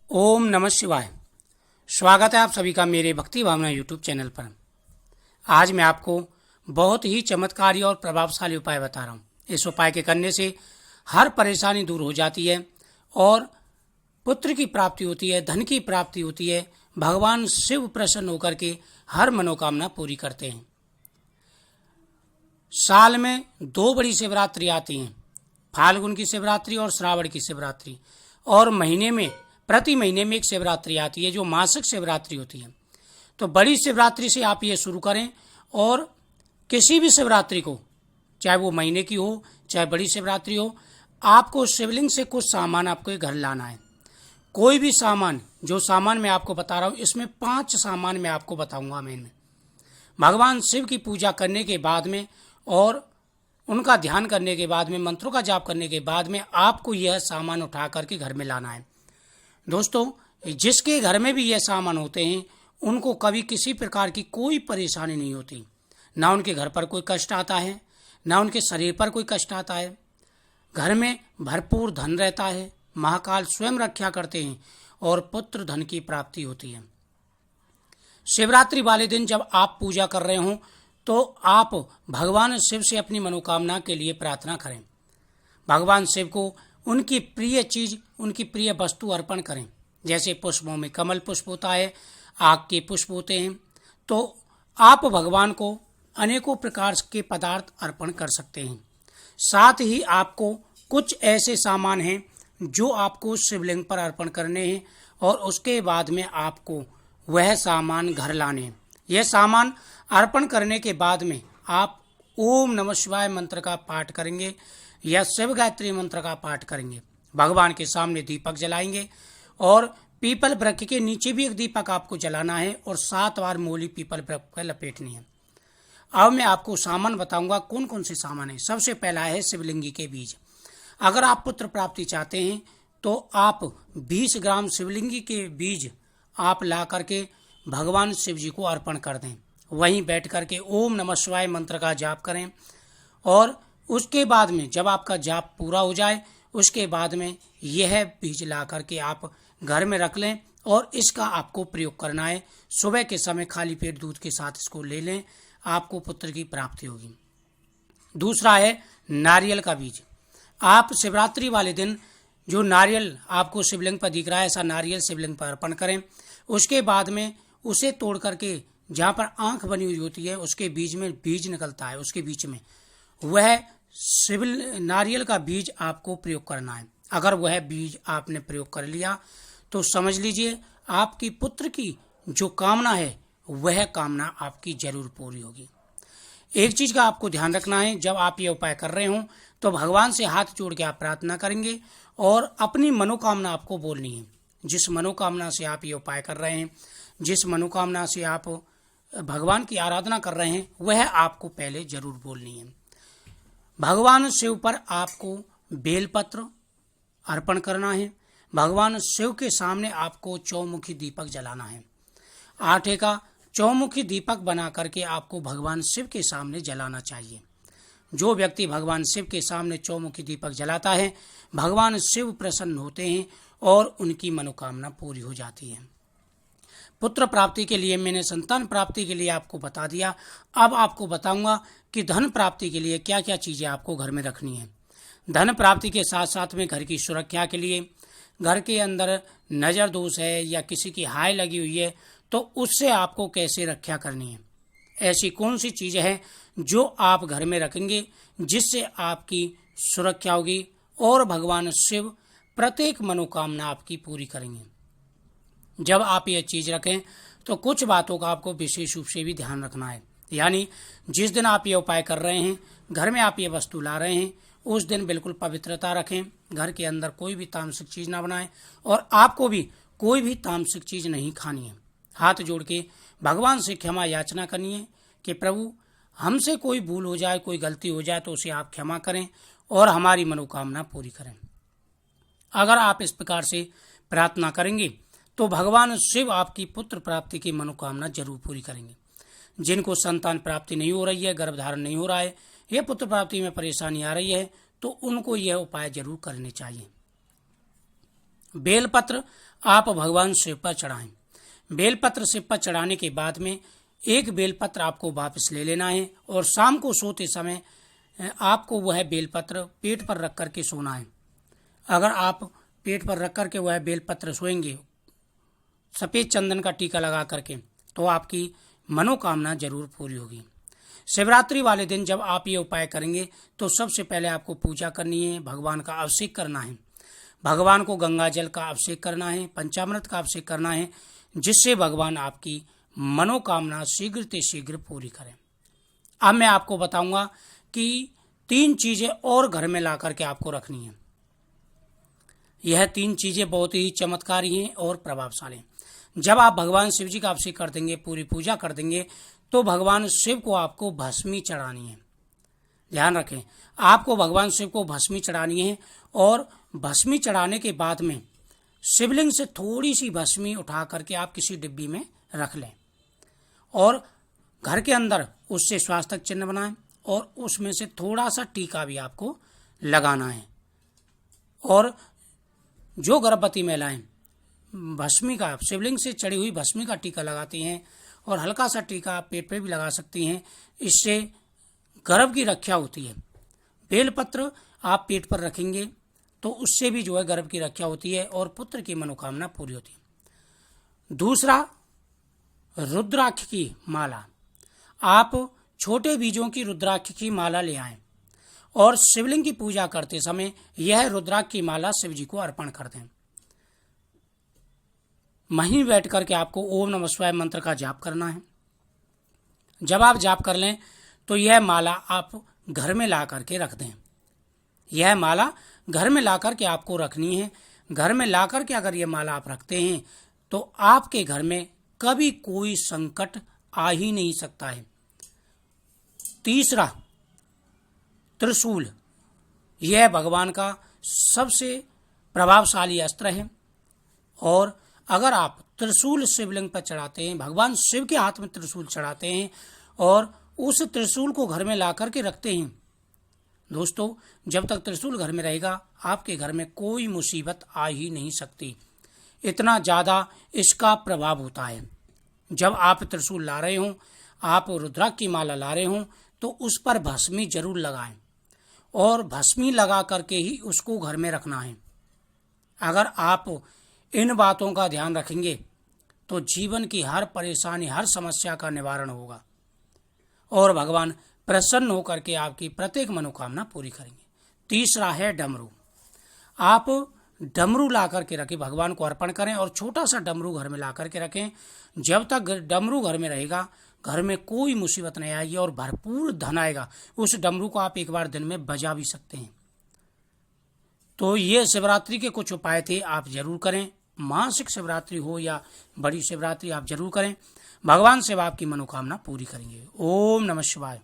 ओम नमः शिवाय। स्वागत है आप सभी का मेरे भक्ति भावना यूट्यूब चैनल पर। आज मैं आपको बहुत ही चमत्कारी और प्रभावशाली उपाय बता रहा हूँ। इस उपाय के करने से हर परेशानी दूर हो जाती है और पुत्र की प्राप्ति होती है, धन की प्राप्ति होती है। भगवान शिव प्रसन्न होकर के हर मनोकामना पूरी करते हैं। साल में दो बड़ी शिवरात्रि आती हैं, फाल्गुन की शिवरात्रि और श्रावण की शिवरात्रि। और महीने में प्रति महीने में एक शिवरात्रि आती है जो मासिक शिवरात्रि होती है। तो बड़ी शिवरात्रि से आप ये शुरू करें और किसी भी शिवरात्रि को, चाहे वो महीने की हो चाहे बड़ी शिवरात्रि हो, आपको शिवलिंग से कुछ सामान आपको घर लाना है। कोई भी सामान, जो सामान मैं आपको बता रहा हूँ इसमें 5 सामान मैं आपको बताऊंगा। मैंने भगवान शिव की पूजा करने के बाद में और उनका ध्यान करने के बाद में, मंत्रों का जाप करने के बाद में आपको यह सामान उठा करके घर में लाना है। दोस्तों, जिसके घर में भी यह सामान होते हैं उनको कभी किसी प्रकार की कोई परेशानी नहीं होती। ना उनके घर पर कोई कष्ट आता है, ना उनके शरीर पर कोई कष्ट आता है। घर में भरपूर धन रहता है, महाकाल स्वयं रक्षा करते हैं और पुत्र धन की प्राप्ति होती है। शिवरात्रि वाले दिन जब आप पूजा कर रहे हो तो आप भगवान शिव से अपनी मनोकामना के लिए प्रार्थना करें। भगवान शिव को उनकी प्रिय चीज, उनकी प्रिय वस्तु अर्पण करें। जैसे पुष्पों में कमल पुष्प होता है, आग के पुष्प होते हैं, तो आप भगवान को अनेकों प्रकार के पदार्थ अर्पण कर सकते हैं। साथ ही आपको कुछ ऐसे सामान हैं जो आपको शिवलिंग पर अर्पण करने हैं और उसके बाद में आपको वह सामान घर लाने हैं। यह सामान अर्पण करने के बाद में आप ओम नमः शिवाय मंत्र का पाठ करेंगे या शिव गायत्री मंत्र का पाठ करेंगे। भगवान के सामने दीपक जलाएंगे और पीपल वृक्ष के नीचे भी एक दीपक आपको जलाना है और 7 बार मोली पीपल वृक्ष पर लपेटनी है। अब मैं आपको सामान बताऊंगा कौन कौन से सामान है। सबसे पहला है शिवलिंगी के बीज। अगर आप पुत्र प्राप्ति चाहते हैं तो आप 20 ग्राम शिवलिंगी के बीज आप ला करके भगवान शिव जी को अर्पण कर दें। वहीं बैठ करके ओम नमः शिवाय मंत्र का जाप करें और उसके बाद में जब आपका जाप पूरा हो जाए उसके बाद में यह बीज ला करके आप घर में रख लें और इसका आपको प्रयोग करना है। सुबह के समय खाली पेट दूध के साथ इसको ले लें, आपको पुत्र की प्राप्ति होगी। दूसरा है नारियल का बीज। आप शिवरात्रि वाले दिन जो नारियल आपको शिवलिंग पर दिख रहा है, ऐसा नारियल शिवलिंग पर अर्पण करें। उसके बाद में उसे तोड़ करके जहाँ पर आंख बनी हुई होती है उसके बीच में बीज निकलता है, उसके बीच में वह नारियल का बीज आपको प्रयोग करना है। अगर वह बीज आपने प्रयोग कर लिया तो समझ लीजिए आपकी पुत्र की जो कामना है वह कामना आपकी जरूर पूरी होगी। एक चीज का आपको ध्यान रखना है, जब आप ये उपाय कर रहे हो तो भगवान से हाथ जोड़ के आप प्रार्थना करेंगे और अपनी मनोकामना आपको बोलनी है। जिस मनोकामना से आप ये उपाय कर रहे हैं, जिस मनोकामना से आप भगवान की आराधना कर रहे हैं, वह आपको पहले जरूर बोलनी है। भगवान शिव पर आपको बेलपत्र अर्पण करना है। भगवान शिव के सामने आपको चौमुखी दीपक जलाना है। आटे का चौमुखी दीपक बना करके आपको भगवान शिव के सामने जलाना चाहिए। जो व्यक्ति भगवान शिव के सामने चौमुखी दीपक जलाता है, भगवान शिव प्रसन्न होते हैं और उनकी मनोकामना पूरी हो जाती है। पुत्र प्राप्ति के लिए मैंने संतान प्राप्ति के लिए आपको बता दिया। अब आपको बताऊंगा कि धन प्राप्ति के लिए क्या क्या चीजें आपको घर में रखनी है। धन प्राप्ति के साथ साथ में घर की सुरक्षा के लिए, घर के अंदर नजर दोष है या किसी की हाय लगी हुई है तो उससे आपको कैसे रक्षा करनी है। ऐसी कौन सी चीजें हैं जो आप घर में रखेंगे जिससे आपकी सुरक्षा होगी और भगवान शिव प्रत्येक मनोकामना आपकी पूरी करेंगे। जब आप ये चीज रखें तो कुछ बातों का आपको विशेष रूप से भी ध्यान रखना है। यानी जिस दिन आप ये उपाय कर रहे हैं, घर में आप ये वस्तु ला रहे हैं, उस दिन बिल्कुल पवित्रता रखें। घर के अंदर कोई भी तामसिक चीज ना बनाएं और आपको भी कोई भी तामसिक चीज नहीं खानी है। हाथ जोड़ के भगवान से क्षमा याचना करनी है कि प्रभु हमसे कोई भूल हो जाए, कोई गलती हो जाए तो उसे आप क्षमा करें और हमारी मनोकामना पूरी करें। अगर आप इस प्रकार से प्रार्थना करेंगे तो भगवान शिव आपकी पुत्र प्राप्ति की मनोकामना जरूर पूरी करेंगे। जिनको संतान प्राप्ति नहीं हो रही है, गर्भधारण नहीं हो रहा है, यह पुत्र प्राप्ति में परेशानी आ रही है, तो उनको यह उपाय जरूर करने चाहिए। बेलपत्र आप भगवान शिव पर चढ़ाएं। बेलपत्र शिव पर चढ़ाने के बाद में एक बेलपत्र आपको वापस ले लेना है और शाम को सोते समय आपको वह बेलपत्र पेट पर रख करके सोना है। अगर आप पेट पर रख करके वह बेलपत्र सोएंगे सफ़ेद चंदन का टीका लगा करके, तो आपकी मनोकामना जरूर पूरी होगी। शिवरात्रि वाले दिन जब आप ये उपाय करेंगे तो सबसे पहले आपको पूजा करनी है, भगवान का अभिषेक करना है, भगवान को गंगा जल का अभिषेक करना है, पंचामृत का अभिषेक करना है, जिससे भगवान आपकी मनोकामना शीघ्र से शीघ्र पूरी करें। अब मैं आपको बताऊंगा कि 3 चीजें और घर में ला करके आपको रखनी है। यह 3 चीजें बहुत ही चमत्कारी हैं और प्रभावशाली हैं। जब आप भगवान शिव जी का अभिषेक कर देंगे, पूरी पूजा कर देंगे, तो भगवान शिव को आपको भस्मी चढ़ानी है। ध्यान रखें, आपको भगवान शिव को भस्मी चढ़ानी है और भस्मी चढ़ाने के बाद में शिवलिंग से थोड़ी सी भस्मी उठा करके आप किसी डिब्बी में रख लें और घर के अंदर उससे स्वास्थ्य चिन्ह बनाएं और उसमें से थोड़ा सा टीका भी आपको लगाना है। और जो गर्भवती महिलाएं भस्मी का, शिवलिंग से चढ़ी हुई भस्मी का टीका लगाती हैं और हल्का सा टीका आप पेट पे भी लगा सकती हैं, इससे गर्भ की रक्षा होती है। बेलपत्र आप पेट पर रखेंगे तो उससे भी जो है गर्भ की रक्षा होती है और पुत्र की मनोकामना पूरी होती है। दूसरा, रुद्राक्ष की माला। आप छोटे बीजों की रुद्राक्ष की माला ले आएं और शिवलिंग की पूजा करते समय यह रुद्राक्ष की माला शिव जी को अर्पण कर दें। वहीं बैठ करके आपको ओम नमः शिवाय मंत्र का जाप करना है। जब आप जाप कर लें तो यह माला आप घर में ला करके रख दें। यह माला घर में ला करके आपको रखनी है। घर में ला करके अगर यह माला आप रखते हैं तो आपके घर में कभी कोई संकट आ ही नहीं सकता है। तीसरा, त्रिशूल। यह भगवान का सबसे प्रभावशाली अस्त्र है और अगर आप त्रिशूल शिवलिंग पर चढ़ाते हैं, भगवान शिव के हाथ में त्रिशूल चढ़ाते हैं और उस त्रिशूल को घर में ला करके रखते हैं, दोस्तों जब तक त्रिशूल घर में रहेगा आपके घर में कोई मुसीबत आ ही नहीं सकती। इतना ज़्यादा इसका प्रभाव होता है। जब आप त्रिशूल ला रहे हों, आप रुद्राक्ष की माला ला रहे हों, तो उस पर भस्मी जरूर लगाएं और भस्मी लगा करके ही उसको घर में रखना है। अगर आप इन बातों का ध्यान रखेंगे तो जीवन की हर परेशानी, हर समस्या का निवारण होगा और भगवान प्रसन्न होकर के आपकी प्रत्येक मनोकामना पूरी करेंगे। तीसरा है डमरू। आप डमरू ला करके रखें, भगवान को अर्पण करें और छोटा सा डमरू घर में ला करके रखें। जब तक डमरू घर में रहेगा घर में कोई मुसीबत नहीं आएगी और भरपूर धन आएगा। उस डमरू को आप एक बार दिन में बजा भी सकते हैं। तो ये शिवरात्रि के कुछ उपाय थे, आप जरूर करें। मासिक शिवरात्रि हो या बड़ी शिवरात्रि, आप जरूर करें। भगवान शिव आपकी मनोकामना पूरी करेंगे। ओम नमः शिवाय।